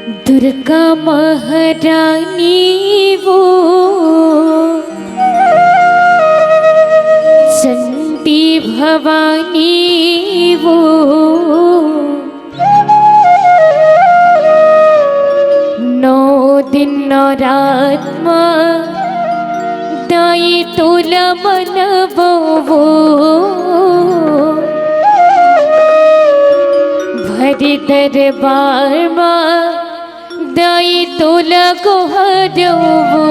दुर्गा महारानी वो चंडी भवानी वो नौ दिन नौरात्मा दाई तोला मनवो वो भरी दरबार में दाई तोला गोहरो वो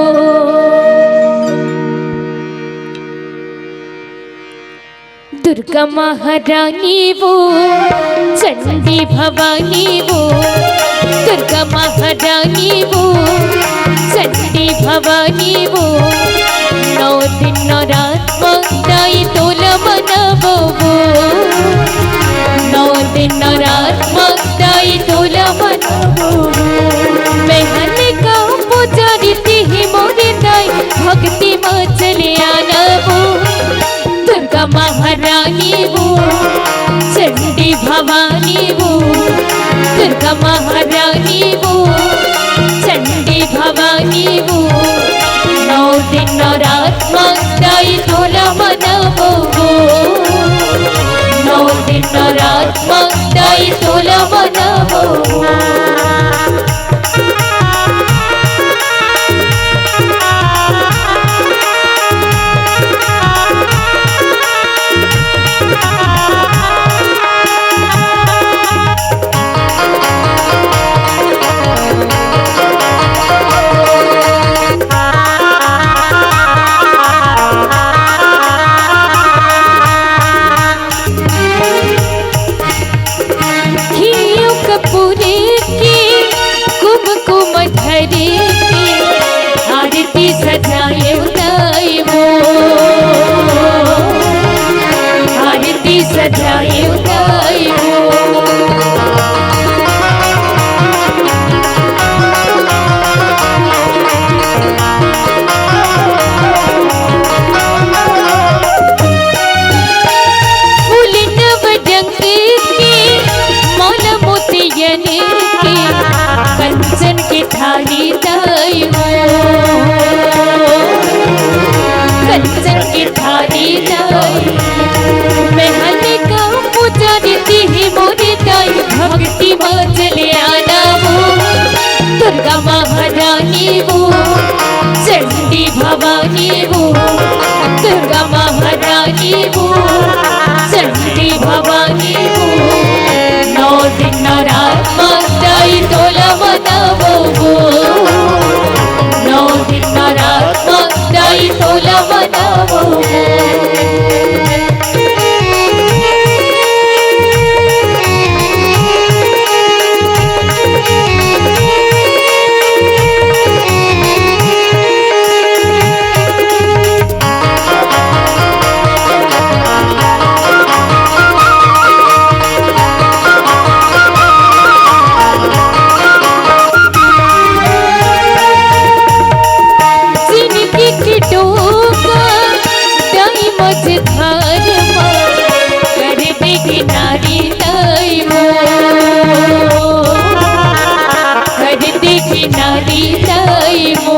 दुर्गा महारानी वो चंडी भवानी वो दुर्गा महारानी वो चंडी भवानी वो नौ दिन नौरात्मा दाई तोला मनवो वो नौ दिन नौरात्मा दाई तोला मनवो मैं हने का पुजारी ही मोरे दाई भक्ति में चले आना वो दुर्गा महारानी वो चंडी भवानी वो दुर्गा महारानी वो चंडी भवानी वो नौ दिन नौरात्मा दाई तोला मनवो वो नौ दिन नौरात्मा दाई तोला मनवो आरती सजाए उताई वो आरती सजाए उताई वो फूल नव रंग के मौला मोतियन के कंचन की थाली दाई वो कंचन की थाली दाई मैं हने का पुजारी ही मोरे दाई भक्ति में चले आना वो दुर्गा महारानी वो चंडी भवानी वो दुर्गा महारानी वो चंडी भवानी वो नौ दिन नौरात्मा दाई तोला मनवो वो नौ दिन नौरात्मा दाई तोला मनवो नारी दाई वो करती नारी दाई वो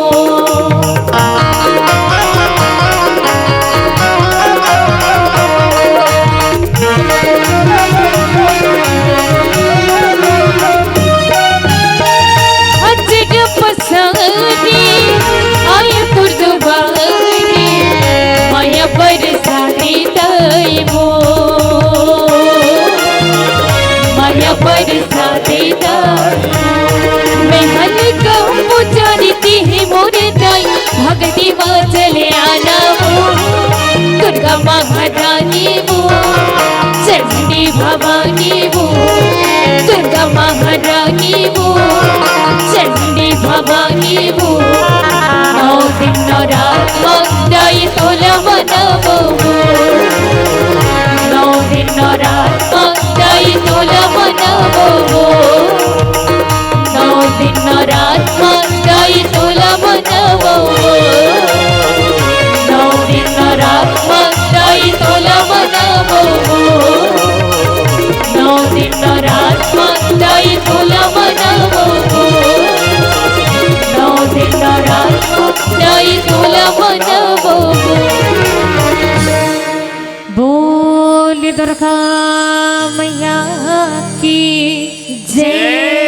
अजर पसारी आए गुरुद्वारे माया बरसाती दाई वो बरसाते मैं हने का पुजारी ही मोरे दाई भक्ति में चले आना वो दुर्गा महारानी वो चंडी भवानी वो दुर्गा महारानी वो चंडी भवानी वो नौ दिन नौरात्मा दाई तोला मनवो वो नौ दिन नौरात्मा दाई तोला मनवो वो नौ दिन नौरात्मा दाई तोला मनवो वो नौ दिन नौरात्मा दाई तोला मनवो वो नौ दिन नौरात्मा दाई तोला मनवो वो पराई नहीं तोला मनबो बोल दुर्गा मैया की जय।